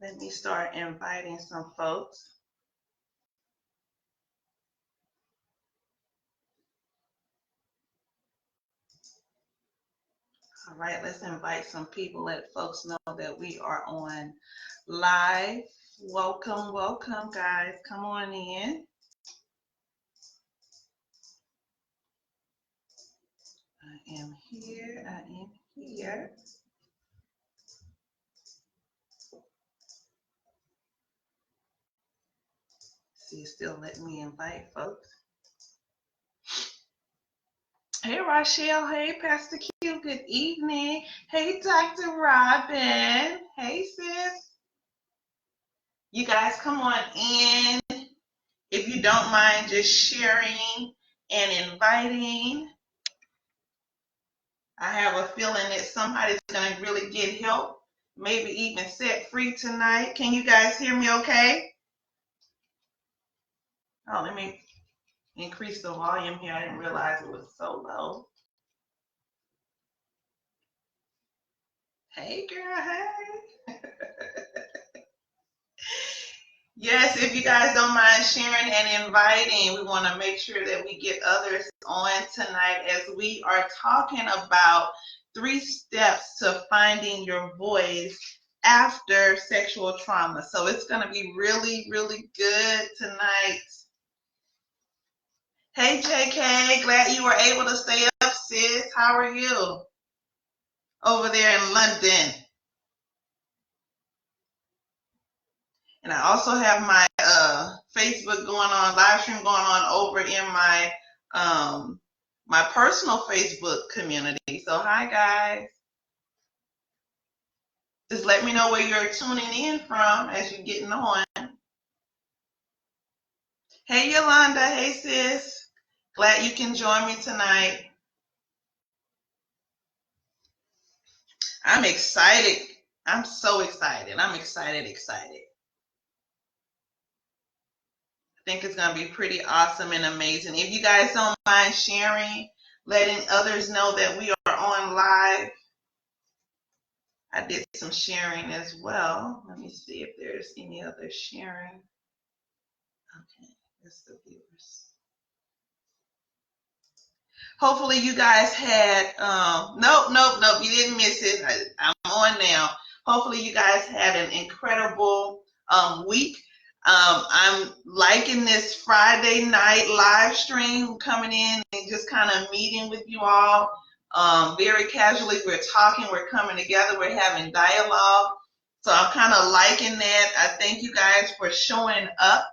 Let me start inviting some folks. All right, let's invite some people, let folks know that we are on live. Welcome, welcome, guys. Come on in. I am here. I am here. See, still letting me invite folks. Hey, Rochelle. Hey, Pastor Q. Good evening. Hey, Dr. Robin. Hey, sis. You guys come on in. If you don't mind just sharing and inviting. I have a feeling that somebody's going to really get help, maybe even set free tonight. Can you guys hear me okay? Oh, let me increase the volume here. I didn't realize it was so low. Hey, girl, hey. Yes, if you guys don't mind sharing and inviting, we want to make sure that we get others on tonight as we are talking about 3 steps to finding your voice after sexual trauma. So it's going to be really, really good tonight. Hey, JK, glad you were able to stay up, sis. How are you over there in London? And I also have my Facebook going on, live stream going on over in my my personal Facebook community. So hi guys. Just let me know where you're tuning in from as you're getting on. Hey Yolanda, hey sis. Glad you can join me tonight. I'm excited. I'm so excited. I'm excited. I think it's going to be pretty awesome and amazing. If you guys don't mind sharing, letting others know that we are on live. I did some sharing as well. Let me see if there's any other sharing. Okay, that's the viewers. Hopefully you guys had, nope, you didn't miss it. I'm on now. Hopefully you guys had an incredible week. I'm liking this Friday night live stream, coming in and just kind of meeting with you all. Very casually, we're talking, we're coming together, we're having dialogue. So I'm kind of liking that. I thank you guys for showing up.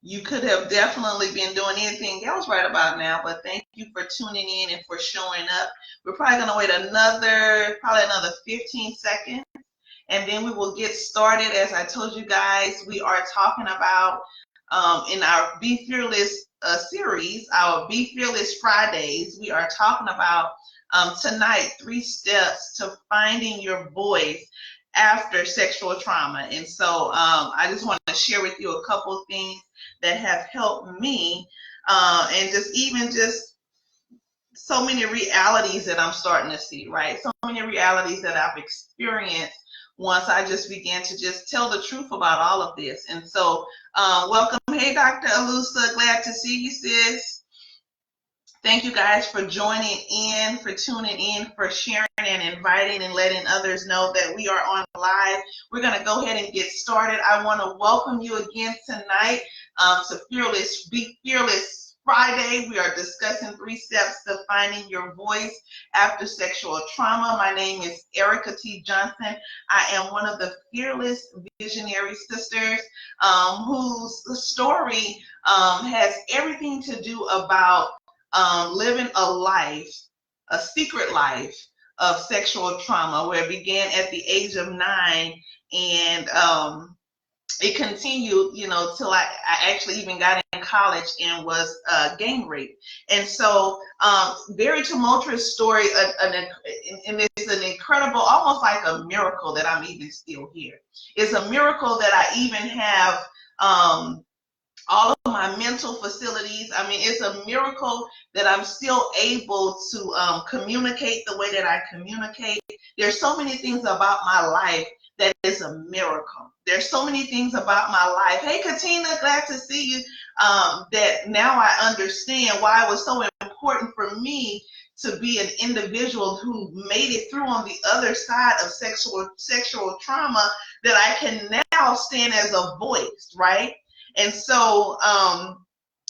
You could have definitely been doing anything else right about now, but thank you for tuning in and for showing up. We're probably going to wait another 15 seconds. And then we will get started. As I told you guys, we are talking about in our Be Fearless series, our Be Fearless Fridays, we are talking about tonight 3 steps to finding your voice after sexual trauma. And so I just want to share with you a couple of things that have helped me and just so many realities that I'm starting to see, right? So many realities that I've experienced once I just began to just tell the truth about all of this. And so welcome. Hey, Dr. Alusa, glad to see you, sis. Thank you guys for joining in, for tuning in, for sharing and inviting and letting others know that we are on live. We're going to go ahead and get started. I want to welcome you again tonight to Be Fearless Friday. We are discussing 3 steps to finding your voice after sexual trauma. My name is Eryka T. Johnson. I am one of the Fearless Visionary Sisters whose story has everything to do about living a secret life of sexual trauma, where it began at the age of 9 and it continued, till I actually even got in college and was gang raped. And so very tumultuous story, and it's an incredible, almost like a miracle that I'm even still here. It's a miracle that I even have all of my mental facilities. I mean, it's a miracle that I'm still able to communicate the way that I communicate. There's so many things about my life that is a miracle. There's so many things about my life. Hey, Katina, glad to see you. That now I understand why it was so important for me to be an individual who made it through on the other side of sexual trauma, that I can now stand as a voice, right? And so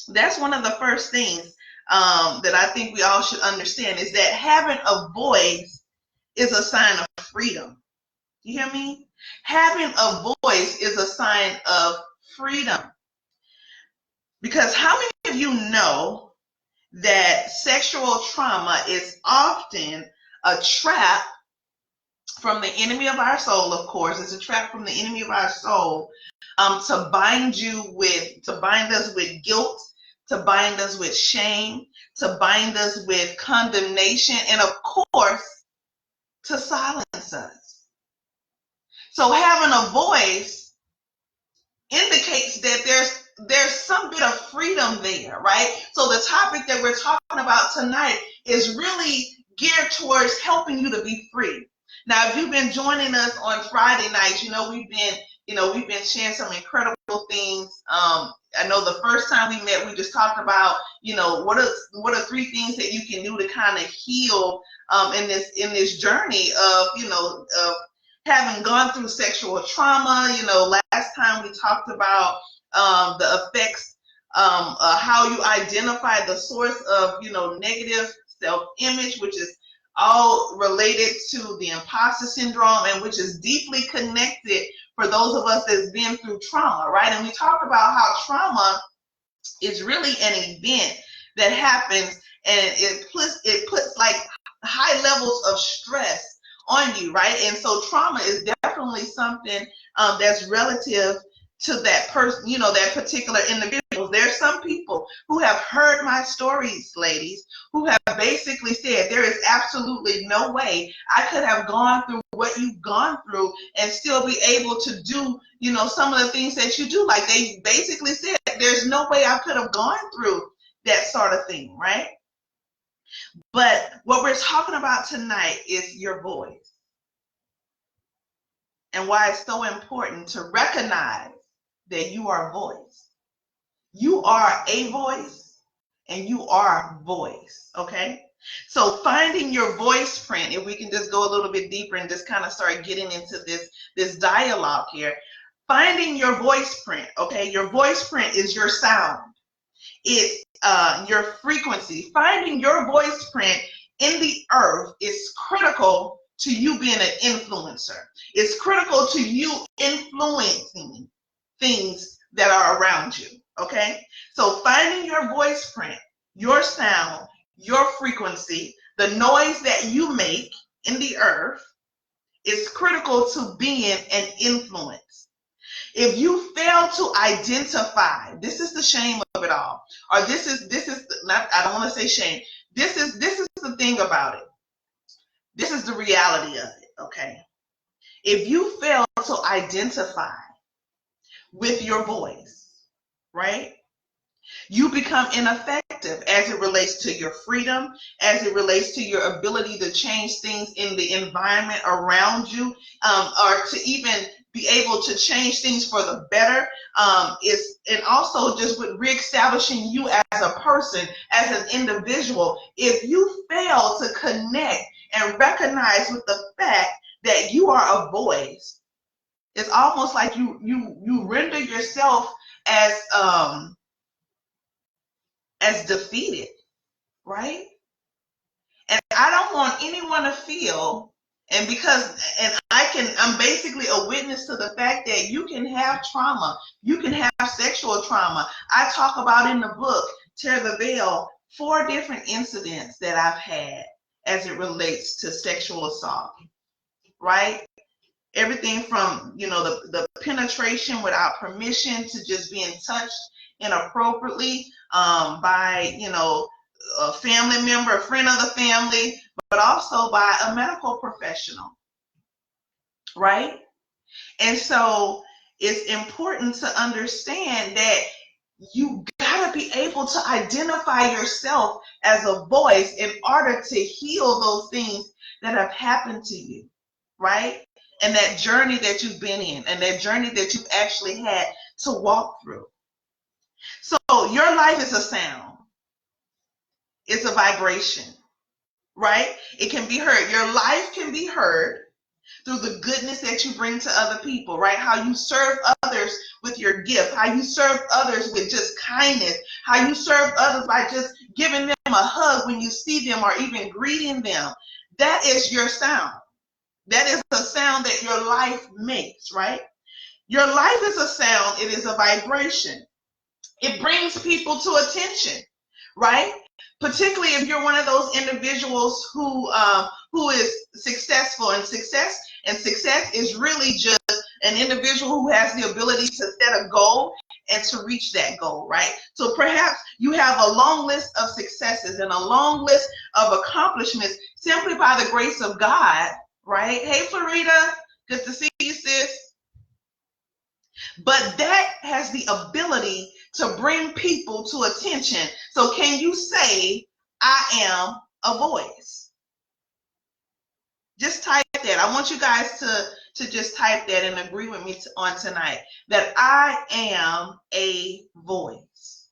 that's one of the first things that I think we all should understand, is that having a voice is a sign of freedom. You hear me? Having a voice is a sign of freedom. Because how many of you know that sexual trauma is often a trap from the enemy of our soul? Of course, it's a trap from the enemy of our soul, to bind us with guilt, to bind us with shame, to bind us with condemnation, and of course, to silence us. So having a voice indicates that there's some bit of freedom there, right? So the topic that we're talking about tonight is really geared towards helping you to be free. Now, if you've been joining us on Friday nights, we've been sharing some incredible things. I know the first time we met, we just talked about, what are 3 things that you can do to kind of heal in this journey of having gone through sexual trauma. Last time we talked about the effects, how you identify the source of, negative self-image, which is all related to the imposter syndrome, and which is deeply connected for those of us that's been through trauma, right? And we talked about how trauma is really an event that happens, and it puts like high levels of stress on you, right? And so trauma is definitely something that's relative to that person, that particular individual. There's some people who have heard my stories, ladies, who have basically said there is absolutely no way I could have gone through what you've gone through and still be able to do, some of the things that you do. Like, they basically said there's no way I could have gone through that sort of thing, right? But what we're talking about tonight is your voice, and why it's so important to recognize that you are a voice. You are a voice, and you are voice, okay? So finding your voice print, if we can just go a little bit deeper and just kind of start getting into this dialogue here. Finding your voice print, okay? Your voice print is your sound. It's your frequency. Finding your voice print in the earth is critical to you being an influencer. It's critical to you influencing things that are around you, okay? So finding your voice print, your sound, your frequency, the noise that you make in the earth is critical to being an influence. If you fail to identify, this is the shame of it all, or this is not, I don't want to say shame. This is the thing about it. This is the reality of it, okay? If you fail to identify with your voice, right, you become ineffective as it relates to your freedom, as it relates to your ability to change things in the environment around you, or to even be able to change things for the better. And also just with reestablishing you as a person, as an individual. If you fail to connect and recognize with the fact that you are a voice, it's almost like you render yourself as defeated, right? And I don't want anyone to feel, and I'm basically a witness to the fact that you can have trauma, you can have sexual trauma. I talk about in the book, Tear the Veil, 4 different incidents that I've had as it relates to sexual assault, right? Everything from, the penetration without permission to just being touched inappropriately by, a family member, a friend of the family, but also by a medical professional, right? And so it's important to understand that you gotta be able to identify yourself as a voice in order to heal those things that have happened to you, right? and that journey that you've been in and that journey that you've actually had to walk through. So your life is a sound. It's a vibration, right? It can be heard. Your life can be heard through the goodness that you bring to other people, right? How you serve others with your gift, how you serve others with just kindness, how you serve others by just giving them a hug when you see them or even greeting them. That is your sound. That is a sound that your life makes, right? Your life is a sound. It is a vibration. It brings people to attention, right? Particularly if you're one of those individuals who is successful, and success is really just an individual who has the ability to set a goal and to reach that goal, right? So perhaps you have a long list of successes and a long list of accomplishments simply by the grace of God, right? Hey, Florida, good to see you, sis. But that has the ability to bring people to attention. So can you say, I am a voice? Just type that. I want you guys to just type that and agree with me on tonight, that I am a voice.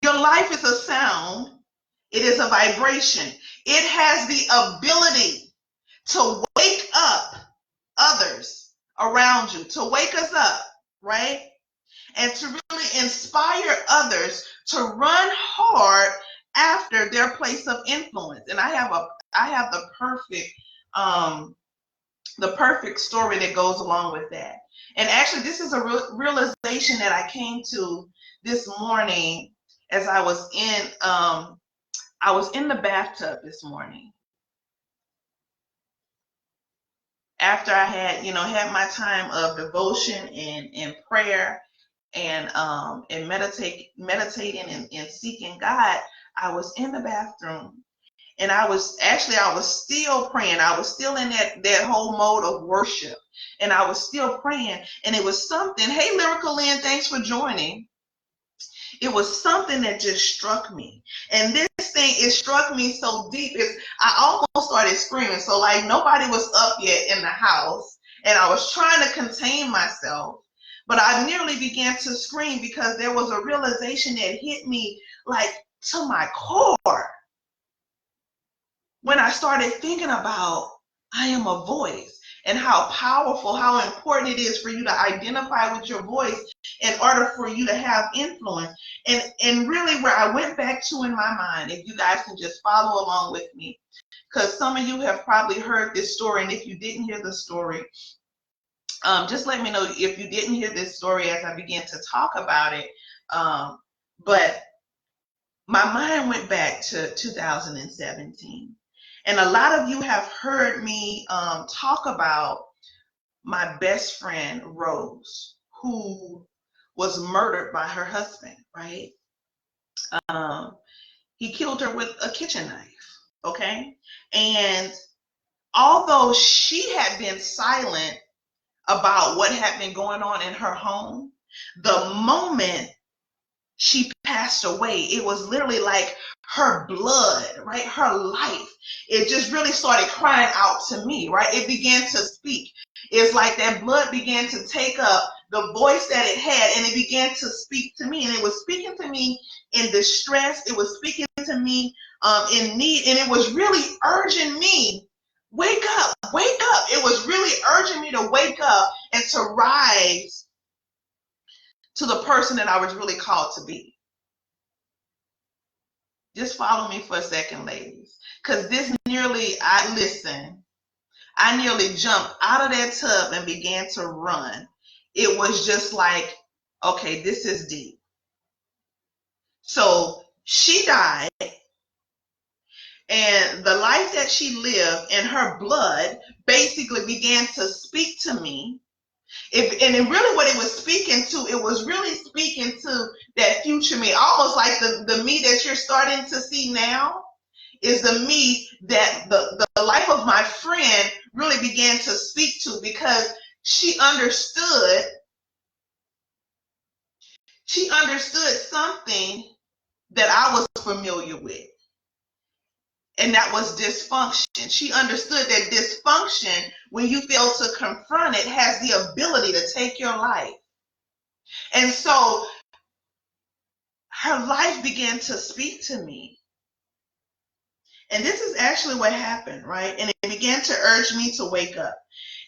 Your life is a sound. It is a vibration. It has the ability to wake up others around you, to wake us up, right? And to really inspire others to run hard after their place of influence. And I have the perfect story that goes along with that. And actually, this is a realization that I came to this morning as I was in the bathtub this morning after I had my time of devotion and prayer and meditating and seeking God. I was in the bathroom, and I was still praying. I was still in that whole mode of worship, and I was still praying. And it was something. Hey, Lyrical Lynn, thanks for joining. It was something that just struck me, and this thing, it struck me so deep. I almost started screaming. So like nobody was up yet in the house, and I was trying to contain myself. But I nearly began to scream because there was a realization that hit me like to my core when I started thinking about I am a voice and how powerful, how important it is for you to identify with your voice in order for you to have influence. And really where I went back to in my mind, if you guys can just follow along with me, because some of you have probably heard this story, and if you didn't hear the story, just let me know if you didn't hear this story as I begin to talk about it. But my mind went back to 2017. And a lot of you have heard me talk about my best friend, Rose, who was murdered by her husband, right? He killed her with a kitchen knife, okay? And although she had been silent about what had been going on in her home, the moment she passed away, it was literally like her blood, right? Her life. It just really started crying out to me, right? It began to speak. It's like that blood began to take up the voice that it had, and it began to speak to me. And it was speaking to me in distress. It was speaking to me in need. And it was really urging me, wake up, wake up. It was really urging me to wake up and to rise to the person that I was really called to be. Just follow me for a second, ladies. Because I nearly jumped out of that tub and began to run. It was just like, okay, this is deep. So she died, and the life that she lived and her blood basically began to speak to me. And really what it was speaking to, it was really speaking to that future me, almost like the me that you're starting to see now is the me that the life of my friend really began to speak to, because she understood something that I was familiar with. And that was dysfunction. She understood that dysfunction, when you fail to confront it, has the ability to take your life. And so her life began to speak to me. And this is actually what happened, right? And it began to urge me to wake up.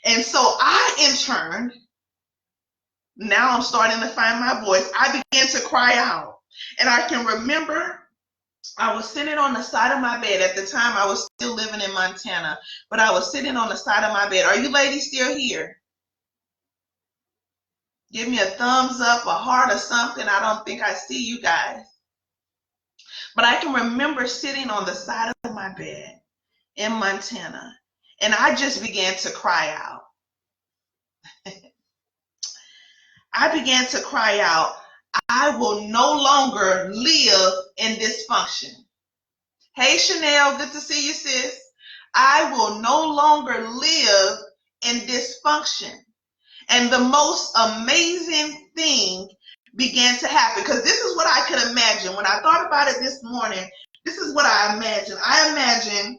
And so I, in turn, now I'm starting to find my voice. I began to cry out. And I can remember I was sitting on the side of my bed. At the time, I was still living in Montana, but I was sitting on the side of my bed. Are you ladies still here? Give me a thumbs up, a heart, or something. I don't think I see you guys. But I can remember sitting on the side of my bed in Montana, and I just began to cry out. I began to cry out, I will no longer live in dysfunction. Hey, Chanel, good to see you, sis. I will no longer live in dysfunction. And the most amazing thing began to happen, because this is what I could imagine. When I thought about it this morning, this is what I imagined. I imagine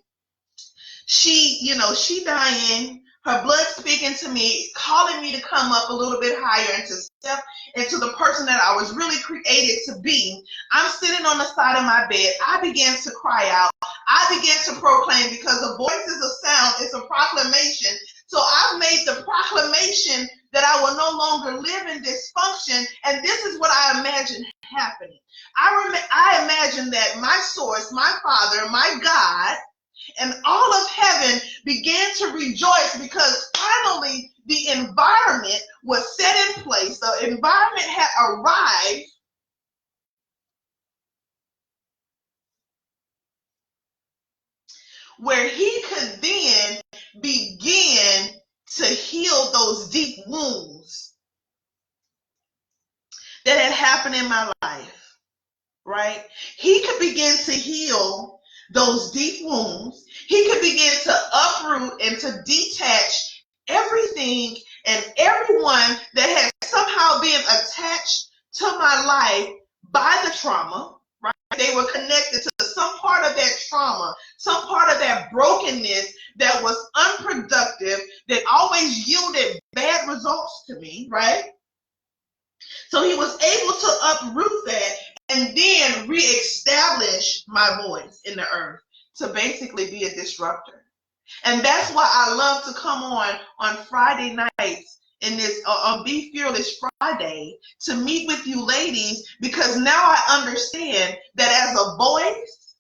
she dying, her blood speaking to me, calling me to come up a little bit higher and to step into the person that I was really created to be. I'm sitting on the side of my bed. I began to cry out. I began to proclaim, because a voice is a sound, it's a proclamation. So I've made the proclamation that I will no longer live in dysfunction, and this is what I imagine happening. I imagine that my source, my Father, my God, and all of heaven began to rejoice, because finally the environment was set in place. The environment had arrived where he could then begin to heal those deep wounds that had happened in my life, right? He could begin to heal those deep wounds. He could begin to uproot and to detach everything and everyone that had somehow been attached to my life by the trauma, right? They were connected to some part of that trauma, some part of that brokenness that was unproductive, that always yielded bad results to me, right? So he was able to uproot that and then reestablish my voice in the earth to basically be a disruptor. And that's why I love to come on Friday nights in this on Be Fearless Friday to meet with you ladies, because now I understand that as a voice,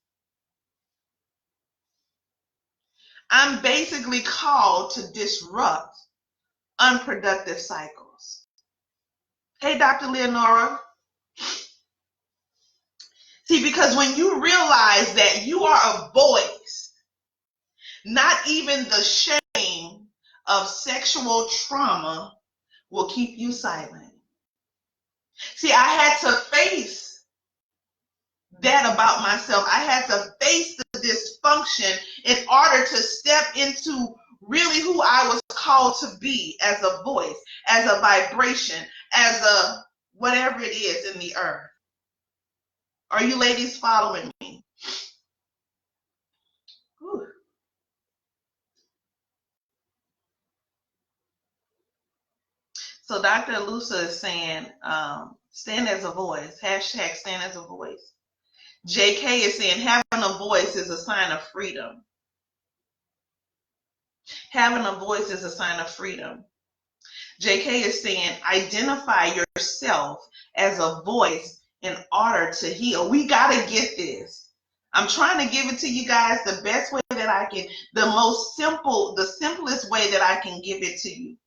I'm basically called to disrupt unproductive cycles. Hey, Dr. Leonora. See, because when you realize that you are a voice, not even the shame of sexual trauma will keep you silent. See, I had to face that about myself. I had to face the dysfunction in order to step into really who I was called to be as a voice, as a vibration, as a whatever it is in the earth. Are you ladies following me? Whew. So Dr. Alusa is saying, stand as a voice, hashtag stand as a voice. JK is saying, having a voice is a sign of freedom. Having a voice is a sign of freedom. JK is saying, identify yourself as a voice in order to heal. We got to get this. I'm trying to give it to you guys the best way that I can, the simplest way that I can give it to you.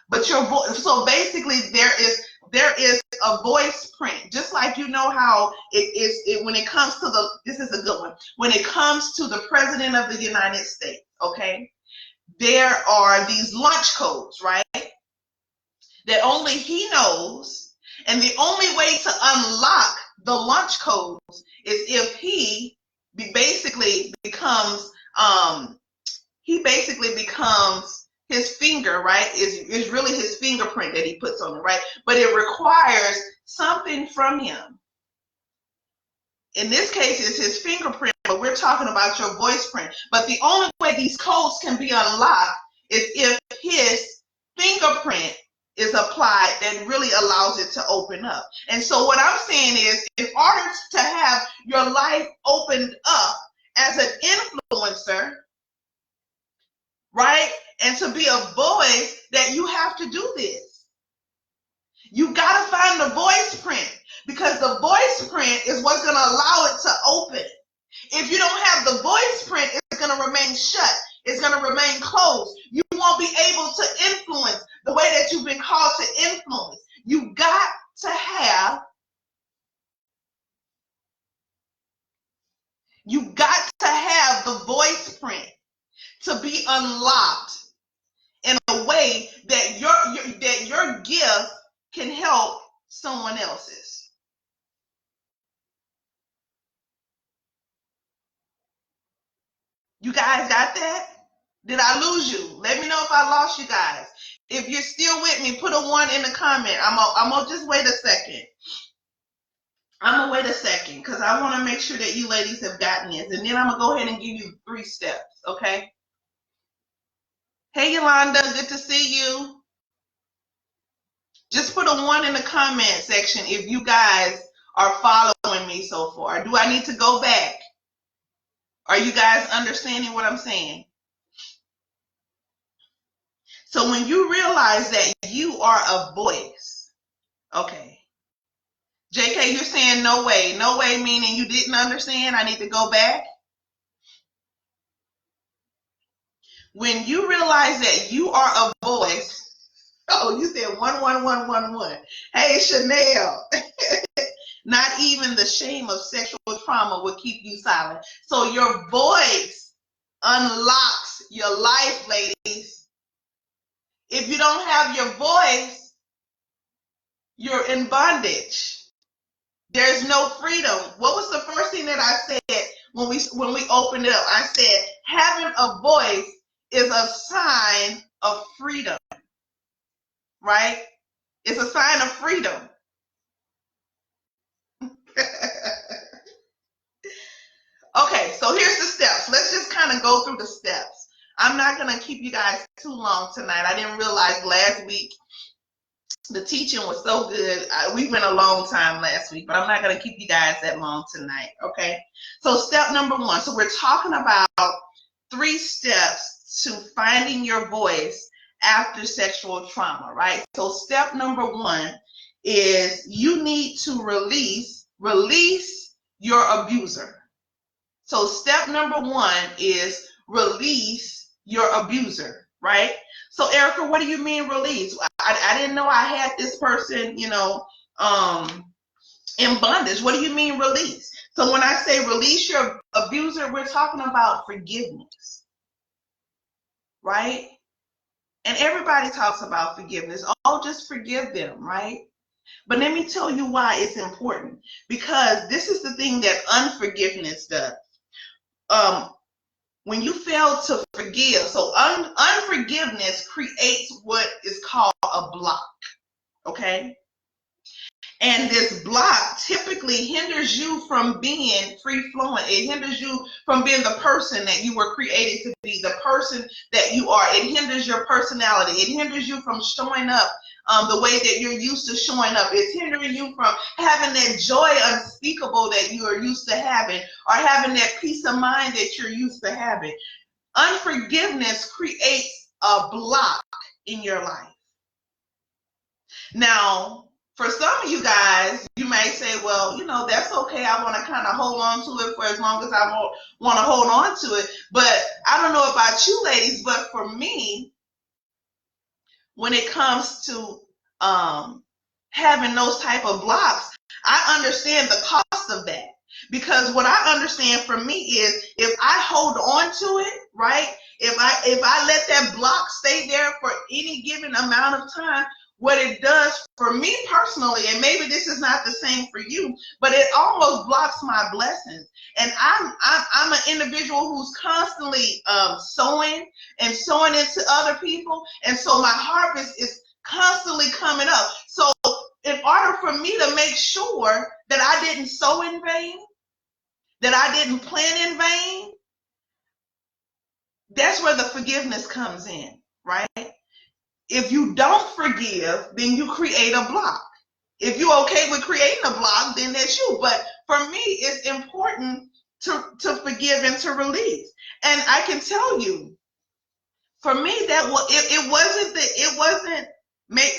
But your voice, so basically there is a voice print, just like you know how when it comes to this is a good one, when it comes to the President of the United States, okay, there are these launch codes, right, that only he knows, and the only way to unlock the launch codes is if he basically becomes his finger, right, is really his fingerprint that he puts on it, right? But it requires something from him. In this case, it's his fingerprint, but we're talking about your voice print. But the only way these codes can be unlocked is if his fingerprint is applied that really allows it to open up. And so what I'm saying is, in order to have your life opened up as an influencer, right, and to be a voice, that you have to do this. You got to find the voice print, because the voice print is what's going to allow it to open. If you don't have the voice print, it's going to remain shut. It's going to remain closed. You won't be able to influence the way that you've been called to influence. You got to have the voice print to be unlocked in a way that your gift can help someone else's. You guys got that? Did I lose you? Let me know if I lost you guys. If you're still with me, put a 1 in the comment. I'm gonna just wait a second. I'm gonna wait a second because I want to make sure that you ladies have gotten this, and then I'm gonna go ahead and give you 3 steps. Okay? Hey Yolanda, good to see you. Just put a 1 in the comment section if you guys are following me so far. Do I need to go back? Are you guys understanding what I'm saying? So when you realize that you are a voice, okay. JK, you're saying no way. No way meaning you didn't understand. I need to go back. When you realize that you are a voice, oh, you said 11111. Hey, Chanel. Not even the shame of sexual trauma will keep you silent. So your voice unlocks your life, ladies. If you don't have your voice, you're in bondage. There's no freedom. What was the first thing that I said when we opened it up? I said having a voice is a sign of freedom, right? It's a sign of freedom. Okay, so here's the steps. Let's just kind of go through the steps. I'm not going to keep you guys too long tonight. I didn't realize last week the teaching was so good. We went a long time last week, but I'm not going to keep you guys that long tonight, okay? So step number 1. So we're talking about 3 steps to finding your voice after sexual trauma, right? So step number 1 is you need to release your abuser. So step number 1 is release your abuser, right? So Eryka, what do you mean release? I didn't know I had this person, in bondage. What do you mean release? So when I say release your abuser, we're talking about forgiveness, right? And everybody talks about forgiveness. Oh, just forgive them, right? But let me tell you why it's important. Because this is the thing that unforgiveness does. When you fail to forgive, so unforgiveness creates what is called a block, okay? And this block typically hinders you from being free-flowing. It hinders you from being the person that you were created to be, the person that you are. It hinders your personality. It hinders you from showing up the way that you're used to showing up. It's hindering you from having that joy unspeakable that you are used to having, or having that peace of mind that you're used to having. Unforgiveness creates a block in your life. Now, for some of you guys, you may say, well, that's okay. I want to kind of hold on to it for as long as I want to hold on to it. But I don't know about you ladies, but for me, when it comes to having those type of blocks, I understand the cost of that. Because what I understand for me is if I hold on to it, right? If I let that block stay there for any given amount of time, what it does for me personally, and maybe this is not the same for you, but it almost blocks my blessings. And I'm an individual who's constantly sowing into other people, and so my harvest is constantly coming up. So in order for me to make sure that I didn't sow in vain, that I didn't plan in vain, that's where the forgiveness comes in, right? If you don't forgive, then you create a block. If you're okay with creating a block, then that's you. But for me, it's important to forgive and to release. And I can tell you, for me, that it wasn't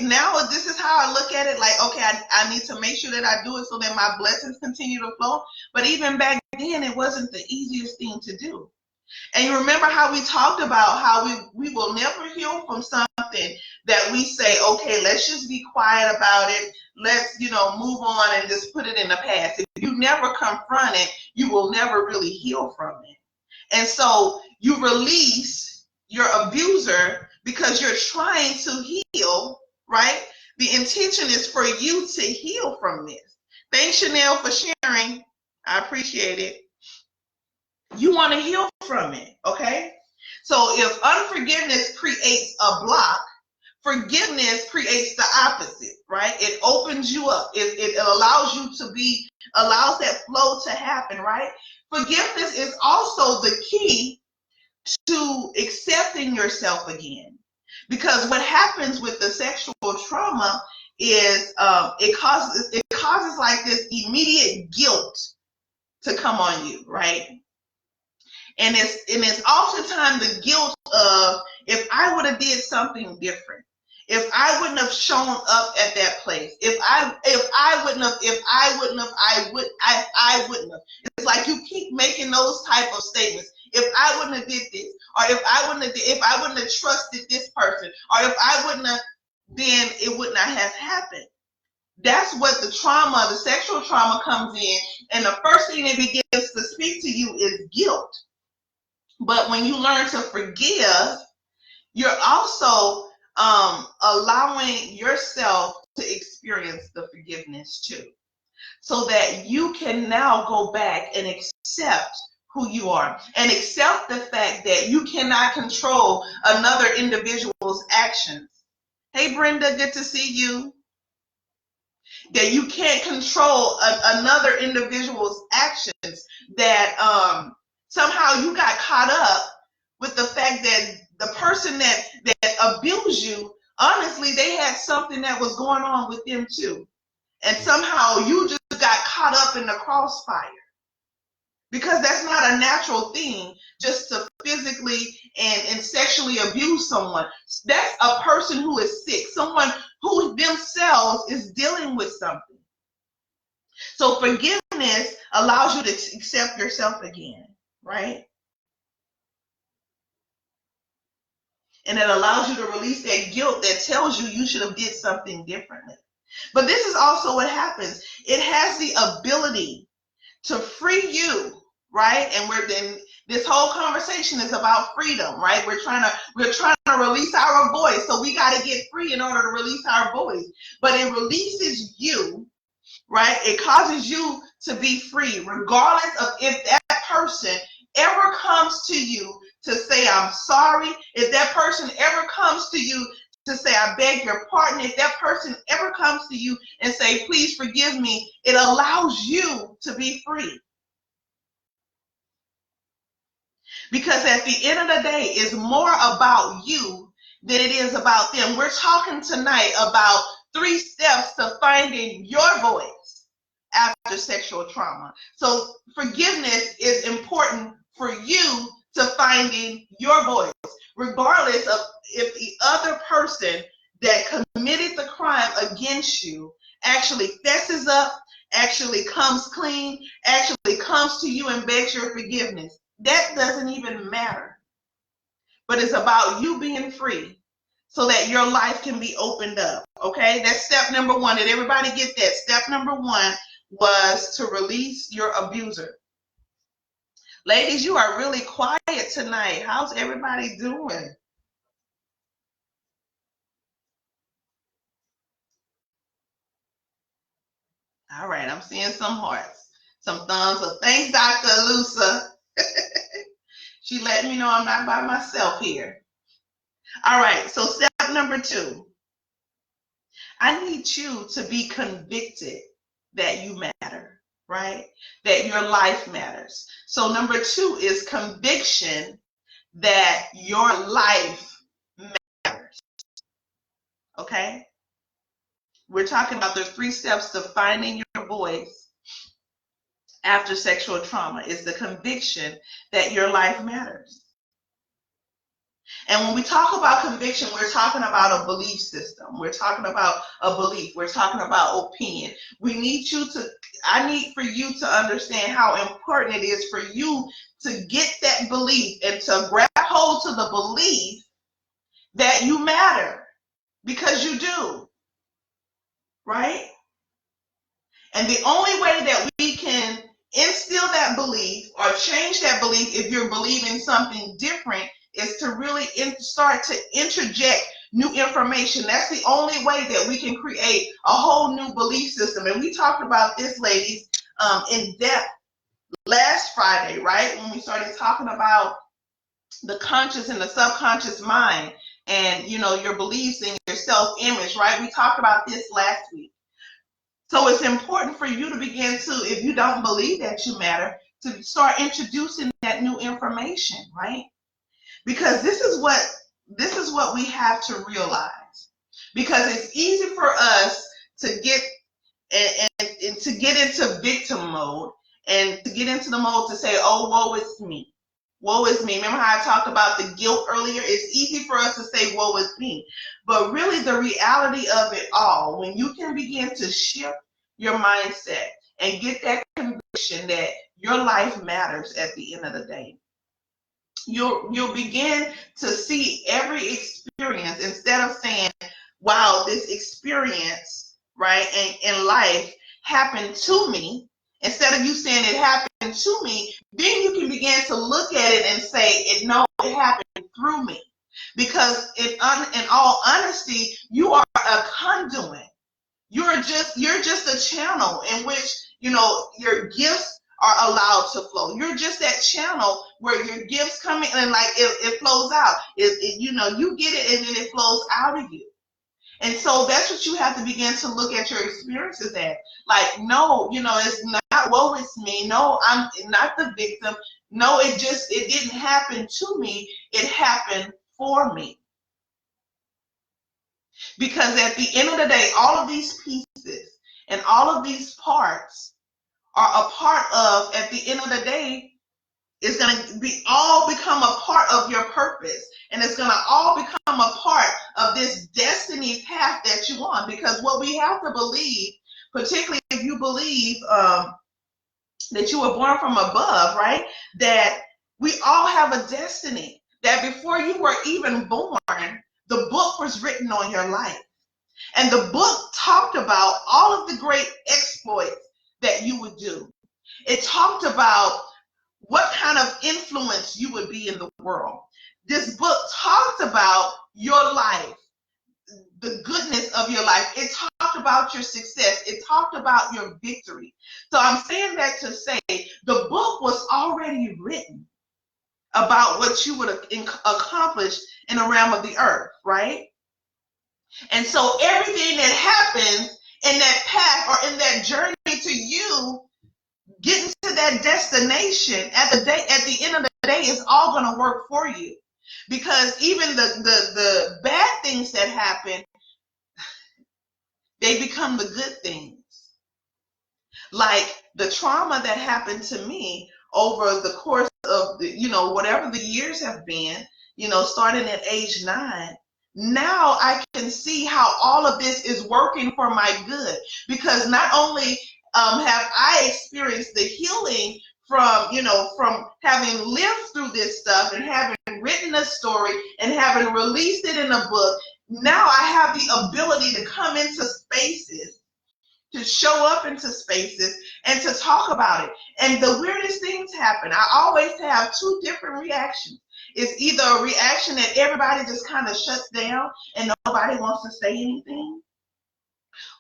now this is how I look at it, like, okay, I need to make sure that I do it so that my blessings continue to flow. But even back then, it wasn't the easiest thing to do. And you remember how we talked about how we will never heal from something that we say, okay, let's just be quiet about it. Let's, move on and just put it in the past. If you never confront it, you will never really heal from it. And so you release your abuser because you're trying to heal, right? The intention is for you to heal from this. Thanks, Chanel, for sharing. I appreciate it. You want to heal from it, okay? So if unforgiveness creates a block, forgiveness creates the opposite, right? It opens you up. It allows allows that flow to happen, right? Forgiveness is also the key to accepting yourself again. Because what happens with the sexual trauma is it causes like this immediate guilt to come on you, right? And it's oftentimes the guilt of, if I would have did something different, if I wouldn't have shown up at that place, if I wouldn't have. It's like you keep making those type of statements. If I wouldn't have did this, or if I wouldn't have trusted this person, or if I wouldn't have, then it would not have happened. That's what the trauma, the sexual trauma comes in, and the first thing that begins to speak to you is guilt. But when you learn to forgive, you're also allowing yourself to experience the forgiveness too, so that you can now go back and accept who you are and accept the fact that you cannot control another individual's actions. Hey, Brenda, good to see you. That you can't control another individual's actions, that somehow you got caught up with the fact that the person that abused you, honestly, they had something that was going on with them too. And somehow you just got caught up in the crossfire. Because that's not a natural thing, just to physically and sexually abuse someone. That's a person who is sick, someone who themselves is dealing with something. So forgiveness allows you to accept yourself again, right? And it allows you to release that guilt that tells you you should have did something differently. But this is also what happens. It has the ability to free you, right? And this whole conversation is about freedom, right? We're trying to release our voice. So we got to get free in order to release our voice. But it releases you, right? It causes you to be free, regardless of if that person ever comes to you to say, I'm sorry. If that person ever comes to you to say, I beg your pardon. If that person ever comes to you and say, please forgive me, it allows you to be free. Because at the end of the day, it's more about you than it is about them. We're talking tonight about 3 steps to finding your voice after sexual trauma. So forgiveness is important for you to finding your voice, regardless of if the other person that committed the crime against you actually fesses up, actually comes clean, actually comes to you and begs your forgiveness. That doesn't even matter. But it's about you being free so that your life can be opened up. Okay? That's step number 1. Did everybody get that? Step number 1 was to release your abuser. Ladies, you are really quiet tonight. How's everybody doing? All right, I'm seeing some hearts, some thumbs up. Thanks, Dr. Alusa. She let me know I'm not by myself here. All right, so step number 2. I need you to be convicted that you matter, right? That your life matters. So number 2 is conviction that your life matters. Okay? We're talking about there's 3 steps to finding your voice after sexual trauma. Is the conviction that your life matters. And when we talk about conviction, we're talking about a belief system. We're talking about a belief. We're talking about opinion. I need for you to understand how important it is for you to get that belief and to grab hold to the belief that you matter, because you do, right? And the only way that we can instill that belief or change that belief, if you're believing something different, is to really start to interject new information. That's the only way that we can create a whole new belief system. And we talked about this, ladies, in depth last Friday, right? When we started talking about the conscious and the subconscious mind and, your beliefs and your self-image, right? We talked about this last week. So it's important for you to begin to, if you don't believe that you matter, to start introducing that new information, right? Because this is what we have to realize. Because it's easy for us to get and to get into victim mode and to get into the mode to say, oh, woe is me. Woe is me. Remember how I talked about the guilt earlier? It's easy for us to say, woe is me. But really the reality of it all, when you can begin to shift your mindset and get that conviction that your life matters at the end of the day, you'll begin to see every experience, instead of saying, wow, this experience, right, in life happened to me. Instead of you saying it happened to me, then you can begin to look at it and say, no, it happened through me. Because in all honesty, you are a conduit. You're just a channel in which, your gifts are allowed to flow. You're just that channel where your gifts come in and like it flows out. You get it and then it flows out of you. And so that's what you have to begin to look at your experiences at. Like, no, it's not, woe is me. No, I'm not the victim. No, it didn't happen to me. It happened for me. Because at the end of the day, all of these pieces and all of these parts are a part of, at the end of the day, it's going to all become a part of your purpose. And it's going to all become a part of this destiny path that you're on. Because what we have to believe, particularly if you believe that you were born from above, right? That we all have a destiny. That before you were even born, the book was written on your life. And the book talked about all of the great exploits that you would do. It talked about what kind of influence you would be in the world. This book talked about your life, the goodness of your life. It talked about your success. It talked about your victory. So I'm saying that to say the book was already written about what you would accomplish in the realm of the earth, right? And so everything that happens in that path or in that journey to you getting to that destination at the end of the day is all going to work for you. Because even the bad things that happen, they become the good things. Like the trauma that happened to me over the course of whatever the years have been, starting at age 9. Now I can see how all of this is working for my good, because not only have I experienced the healing from having lived through this stuff and having written a story and having released it in a book. Now I have the ability to come into spaces, to show up into spaces and to talk about it. And the weirdest things happen. I always have 2 different reactions. It's either a reaction that everybody just kind of shuts down and nobody wants to say anything,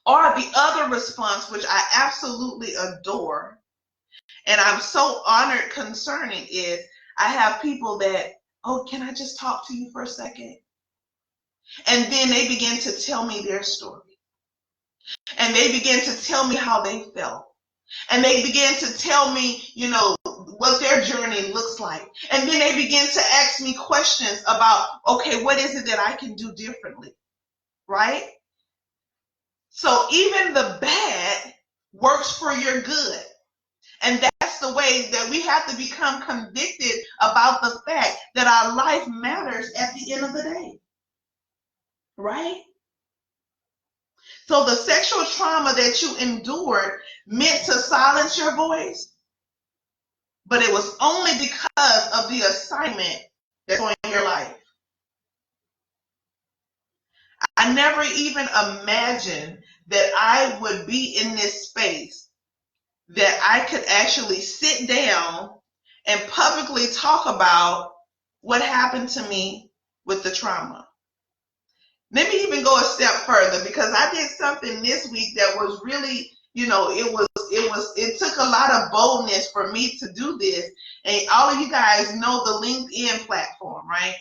or the other response, which I absolutely adore, and I'm so honored concerning, is I have people that, oh, can I just talk to you for a second? And then they begin to tell me their story. And they begin to tell me how they felt. And they began to tell me, what their journey looks like. And then they began to ask me questions about, okay, what is it that I can do differently? Right? So even the bad works for your good. And that's the way that we have to become convicted about the fact that our life matters at the end of the day. Right? So the sexual trauma that you endured meant to silence your voice, but it was only because of the assignment that's on your life. I never even imagined that I would be in this space, that I could actually sit down and publicly talk about what happened to me with the trauma. Let me even go a step further, because I did something this week that was really, it took a lot of boldness for me to do this. And all of you guys know the LinkedIn platform, right?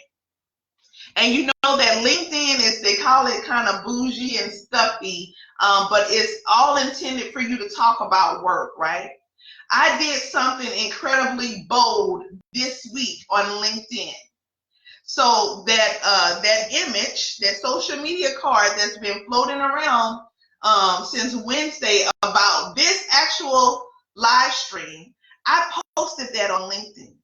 And you know that LinkedIn they call it kind of bougie and stuffy, but it's all intended for you to talk about work, right? I did something incredibly bold this week on LinkedIn. So that image, that social media card that's been floating around since Wednesday about this actual live stream, I posted that on LinkedIn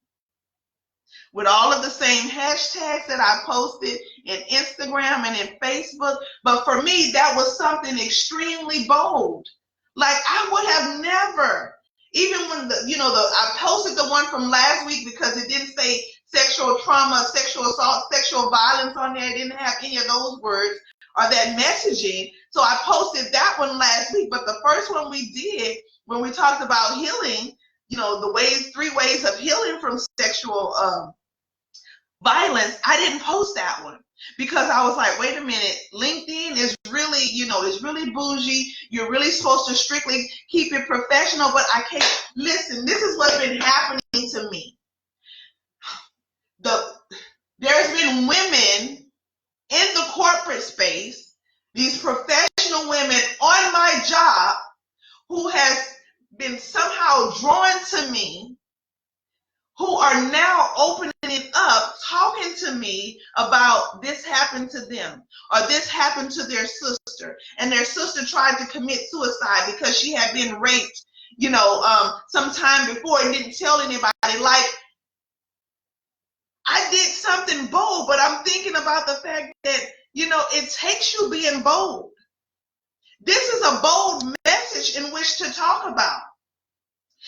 with all of the same hashtags that I posted in Instagram and in Facebook. But for me, that was something extremely bold. Like I would have never, even when I posted the one from last week because it didn't say sexual trauma, sexual assault, sexual violence on there. It didn't have any of those words or that messaging. So I posted that one last week. But the first one we did, when we talked about healing, the 3 ways of healing from sexual violence, I didn't post that one because I was like, wait a minute, LinkedIn is really, it's really bougie. You're really supposed to strictly keep it professional, but I can't. Listen, this is what's been happening to me. There's been women in the corporate space, these professional women on my job who has been somehow drawn to me, who are now opening it up, talking to me about this happened to them or this happened to their sister, and their sister tried to commit suicide because she had been raped, some time before and didn't tell anybody. Like, I did something bold, but I'm thinking about the fact that, it takes you being bold. This is a bold message in which to talk about.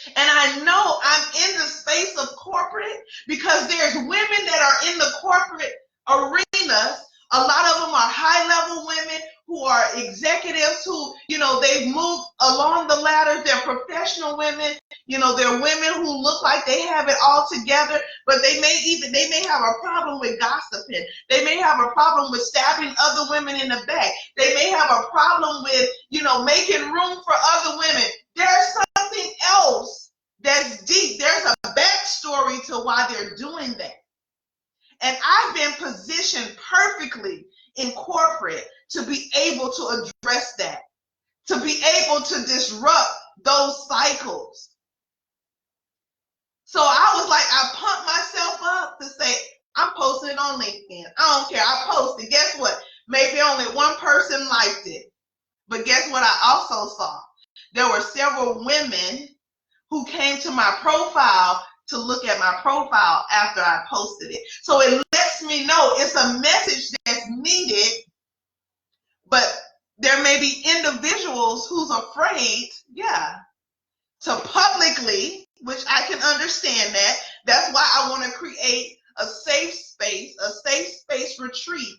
And I know I'm in the space of corporate because there's women that are in the corporate arenas. A lot of them are high-level women who are executives who, they've moved along the ladder. They're professional women. They're women who look like they have it all together, but they may have a problem with gossiping. They may have a problem with stabbing other women in the back. They may have a problem with, making room for other women. There's something else that's deep. There's a backstory to why they're doing that. And I've been positioned perfectly in corporate to be able to address that, to be able to disrupt those cycles. So I was like, I pumped myself up to say, I'm posting it on LinkedIn. I don't care. I posted. Guess what? Maybe only one person liked it. But guess what I also saw? There were several women who came to my profile to look at my profile after I posted it. So it lets me know it's a message that's needed, but there may be individuals who's afraid, to publicly, which I can understand that. That's why I want to create a safe space retreat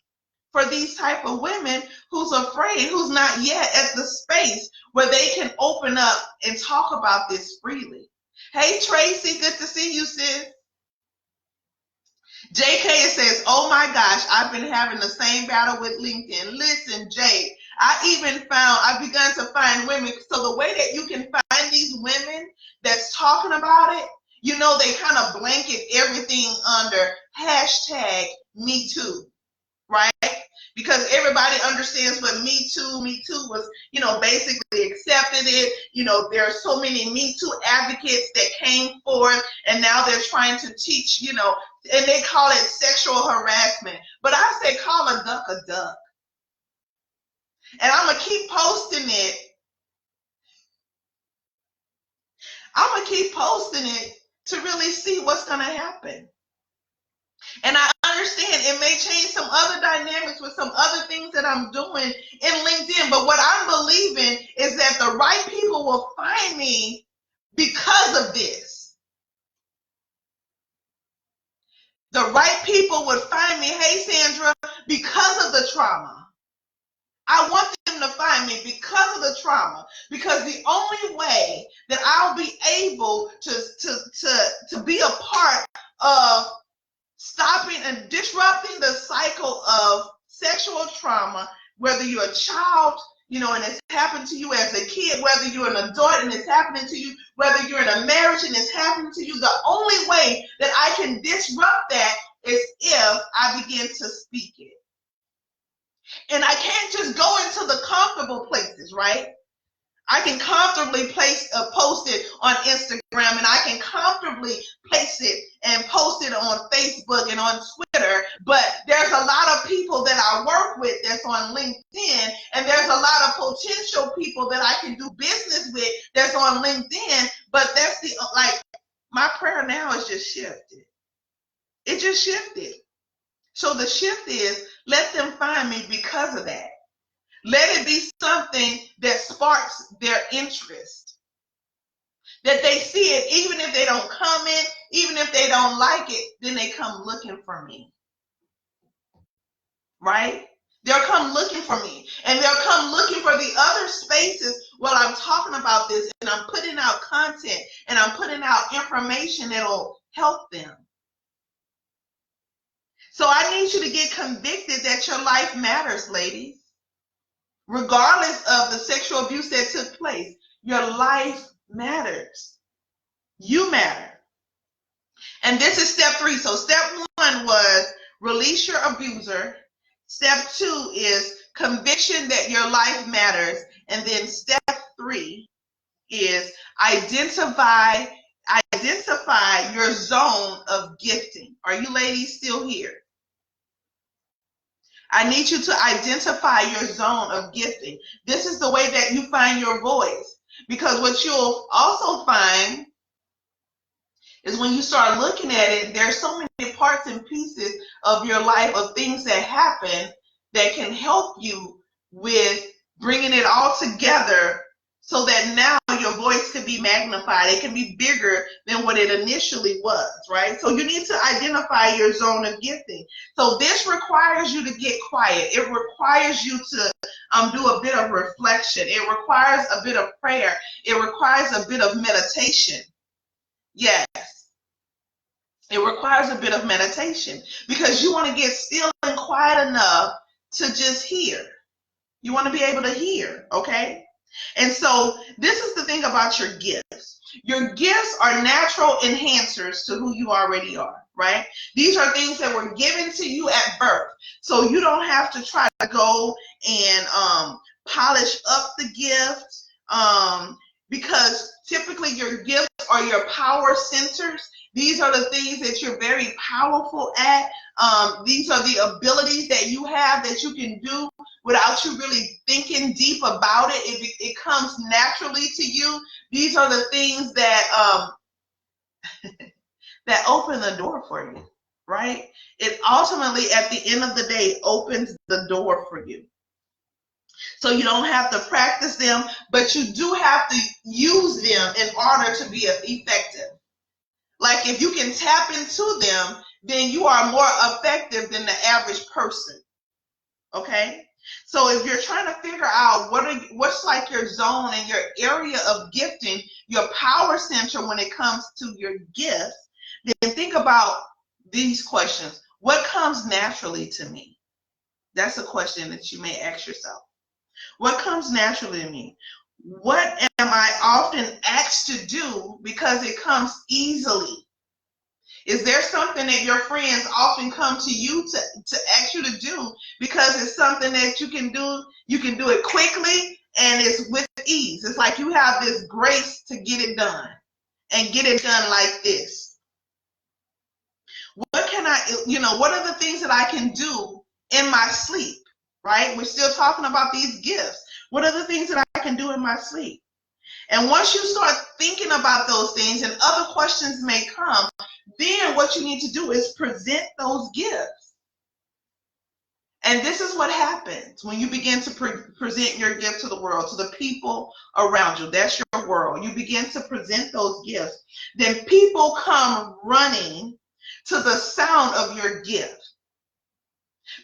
for these type of women who's afraid, who's not yet at the space where they can open up and talk about this freely. Hey, Tracy, good to see you, sis. JK says, oh my gosh, I've been having the same battle with LinkedIn. Listen, Jay, I've begun to find women. So the way that you can find these women that's talking about it, they kind of blanket everything under hashtag Me Too. right? Because everybody understands what Me Too was, basically accepted it. There are so many Me Too advocates that came forth, and now they're trying to teach, and they call it sexual harassment. But I say call a duck a duck. And I'm going to keep posting it. I'm going to keep posting it to really see what's going to happen. And I understand it may change some other dynamics with some other things that I'm doing in LinkedIn. But what I'm believing is that the right people will find me because of this. The right people would find me, hey, Sandra, because of the trauma. I want them to find me because of the trauma. Because the only way that I'll be able to be a part of stopping and disrupting the cycle of sexual trauma, whether you're a child, and it's happened to you as a kid, whether you're an adult and it's happening to you, whether you're in a marriage and it's happening to you, the only way that I can disrupt that is if I begin to speak it. And I can't just go into the comfortable places, right? I can comfortably post it on Instagram, and I can comfortably place it and post it on Facebook and on Twitter. But there's a lot of people that I work with that's on LinkedIn, and there's a lot of potential people that I can do business with that's on LinkedIn. But that's my prayer now is just shifted. It just shifted. So the shift is let them find me because of that. Let it be something that sparks their interest. That they see it, even if they don't comment, even if they don't like it, then they come looking for me. Right? They'll come looking for me. And they'll come looking for the other spaces while I'm talking about this, and I'm putting out content, and I'm putting out information that'll help them. So I need you to get convicted that your life matters, ladies. Regardless of the sexual abuse that took place, your life matters. You matter. And this is step 3. So step 1 was release your abuser. Step 2 is conviction that your life matters. And then step 3 is identify your zone of gifting. Are you ladies still here? I need you to identify your zone of gifting. This is the way that you find your voice. Because what you'll also find is when you start looking at it, there's so many parts and pieces of your life, of things that happen that can help you with bringing it all together so that now your voice can be magnified. It can be bigger than what it initially was, right? So you need to identify your zone of gifting. So this requires you to get quiet. It requires you to do a bit of reflection. It requires a bit of prayer. It requires a bit of meditation. Yes. It requires a bit of meditation because you want to get still and quiet enough to just hear. You want to be able to hear, okay? And so this is the thing about your gifts. Your gifts are natural enhancers to who you already are, right? These are things that were given to you at birth. So you don't have to try to go and polish up the gift because typically your gifts are your power centers. These are the things that you're very powerful at. These are the abilities that you have that you can do without you really thinking deep about it. It comes naturally to you. These are the things that that open the door for you, right? It ultimately, at the end of the day, opens the door for you. So you don't have to practice them, but you do have to use them in order to be effective. Like if you can tap into them, then you are more effective than the average person. Okay? So if you're trying to figure out what's like your zone and your area of gifting, your power center when it comes to your gifts, then think about these questions. What comes naturally to me? That's a question that you may ask yourself. What comes naturally to me? What am I often asked to do because it comes easily? Is there something that your friends often come to you to ask you to do because it's something that you can do? You can do it quickly and it's with ease. It's like you have this grace to get it done and get it done like this. What can what are the things that I can do in my sleep, right? We're still talking about these gifts. What are the things that I can do in my sleep? And once you start thinking about those things and other questions may come, then what you need to do is present those gifts. And this is what happens when you begin to present your gift to the world, to the people around you. That's your world. You begin to present those gifts. Then people come running to the sound of your gift.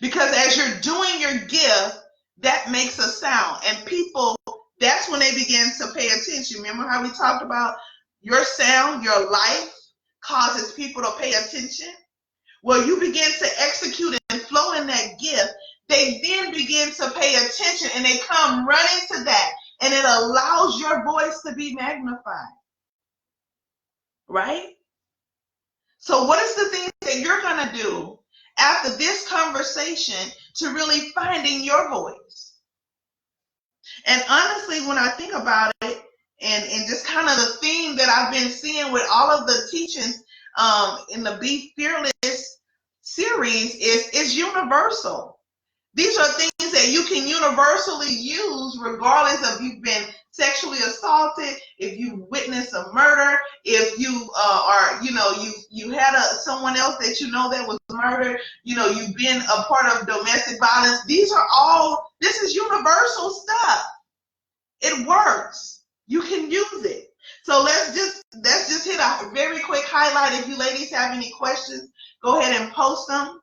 Because as you're doing your gift, that makes a sound. And people, that's when they begin to pay attention. Remember how we talked about your sound, your life causes people to pay attention? Well, you begin to execute and flow in that gift. They then begin to pay attention and they come running to that. And it allows your voice to be magnified. Right? So what is the thing that you're going to do after this conversation to really finding your voice? And honestly, when I think about it, and just kind of the theme that I've been seeing with all of the teachings in the Be Fearless series is universal. These are things that you can universally use regardless of you've been sexually assaulted, if you witnessed a murder, if you you had someone else that you know that was murdered, you've been a part of domestic violence. This is universal stuff. It works. You can use it. So let's just hit a very quick highlight. If you ladies have any questions, go ahead and post them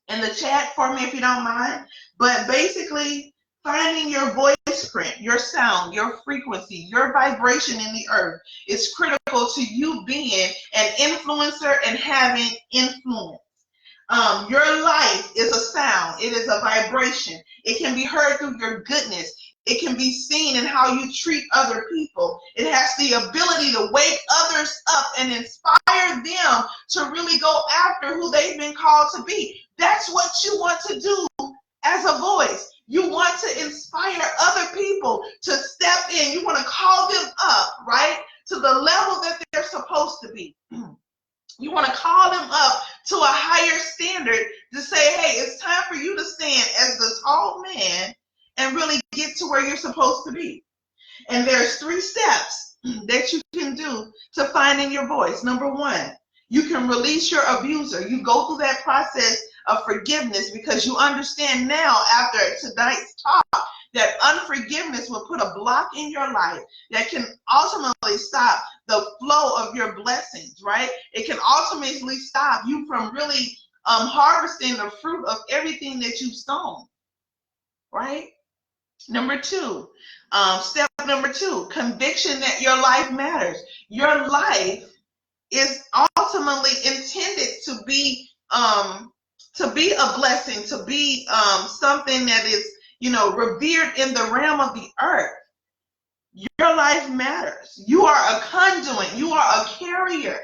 in the chat for me if you don't mind. But basically, finding your voice print, your sound, your frequency, your vibration in the earth is critical to you being an influencer and having influence. Your life is a sound. It is a vibration. It can be heard through your goodness. It can be seen in how you treat other people. It has the ability to wake others up and inspire them to really go after who they've been called to be. That's what you want to do as a voice. You want to inspire other people to step in. You want to call them up, right, to the level that they're supposed to be. You want to call them up to a higher standard to say, hey, it's time for you to stand as the tall man and really get to where you're supposed to be. And there's 3 steps that you can do to finding your voice. Number 1, you can release your abuser. You go through that process of forgiveness because you understand now after tonight's talk that unforgiveness will put a block in your life that can ultimately stop the flow of your blessings, right? It can ultimately stop you from really harvesting the fruit of everything that you've sown, right? Number 2, step number 2, conviction that your life matters. Your life is ultimately intended to be a blessing, to be something that is, revered in the realm of the earth. Your life matters. You are a conduit. You are a carrier.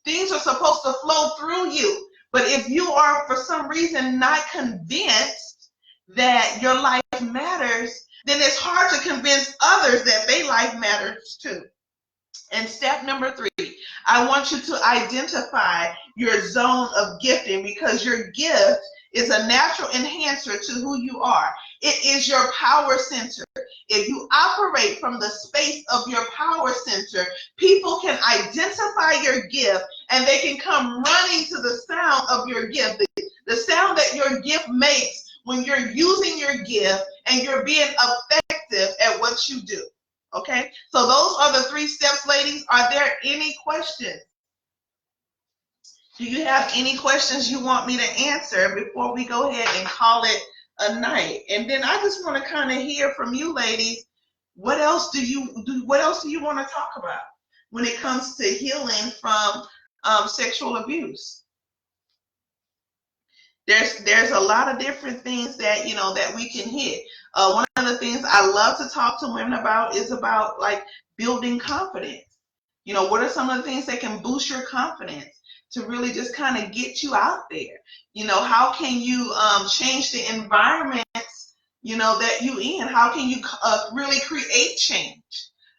Things are supposed to flow through you. But if you are, for some reason, not convinced that your life matters, then it's hard to convince others that their life matters too. And step number 3, I want you to identify your zone of gifting because your gift is a natural enhancer to who you are. It is your power center. If you operate from the space of your power center, people can identify your gift and they can come running to the sound of your gift. The sound that your gift makes when you're using your gift and you're being effective at what you do. Okay, so those are the 3 steps, ladies. Are there any questions? Do you have any questions you want me to answer before we go ahead and call it a night? And then I just want to kind of hear from you, ladies. What else do you want to talk about when it comes to healing from sexual abuse? There's a lot of different things that that we can hit. One of the things I love to talk to women about is about like building confidence. What are some of the things that can boost your confidence? to really just kind of get you out there. How can you change the environments, that you in? How can you really create change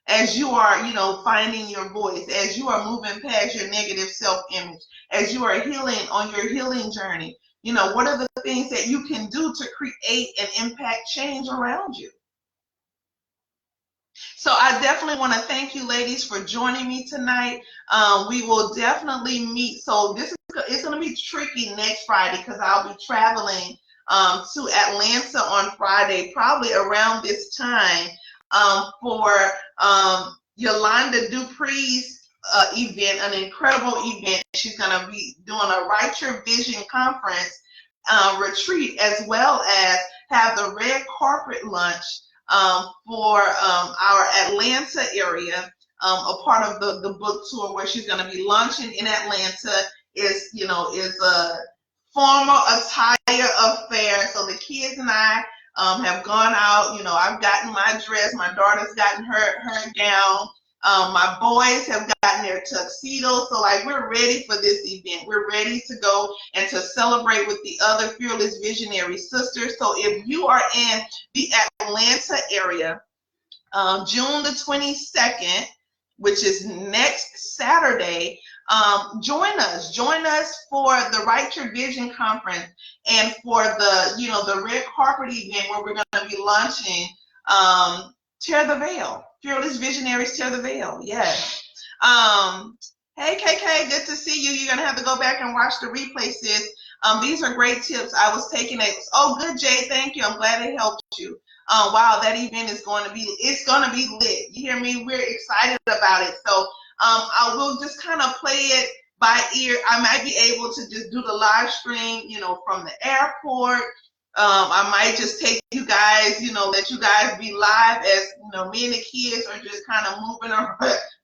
as you are, finding your voice, as you are moving past your negative self-image, as you are healing on your healing journey? What are the things that you can do to create and impact change around you? So I definitely want to thank you, ladies, for joining me tonight. We will definitely meet. So it's going to be tricky next Friday because I'll be traveling to Atlanta on Friday, probably around this time, for Yolanda Dupree's event, an incredible event. She's going to be doing a Write Your Vision conference retreat, as well as have the red carpet lunch for our Atlanta area, a part of the book tour where she's going to be launching in Atlanta is a formal attire affair. So the kids and I have gone out. I've gotten my dress. My daughter's gotten her gown. My boys have gotten their tuxedos. So we're ready for this event. We're ready to go and to celebrate with the other Fearless Visionary sisters. So if you are in the Atlanta area, June the 22nd, which is next Saturday, join us for the Write Your Vision conference and for the red carpet event where we're going to be launching Tear the Veil. Fearless Visionaries Tear the Veil. Yes. Hey, KK, good to see you. You're going to have to go back and watch the replay, sis. These are great tips. I was taking it. Oh, good, Jay. Thank you. I'm glad it helped you. Wow, that event is going to be lit. You hear me? We're excited about it. So I will just kind of play it by ear. I might be able to just do the live stream, from the airport. I might just take you guys, let you guys be live as, me and the kids are just kind of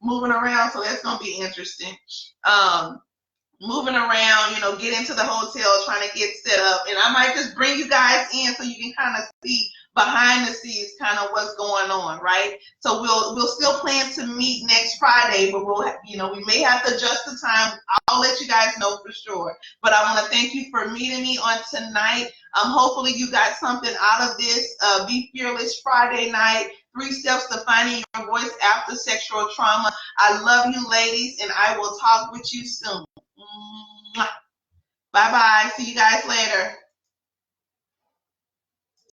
moving around. So that's going to be interesting. Moving around, get into the hotel, trying to get set up. And I might just bring you guys in so you can kind of see behind the scenes kind of what's going on, right? So we'll still plan to meet next Friday, but we may have to adjust the time. I'll let you guys know for sure. But I want to thank you for meeting me on tonight. Hopefully you got something out of this Be Fearless Friday night. 3 steps to finding your voice after sexual trauma. I love you, ladies, and I will talk with you soon. Bye-bye. See you guys later.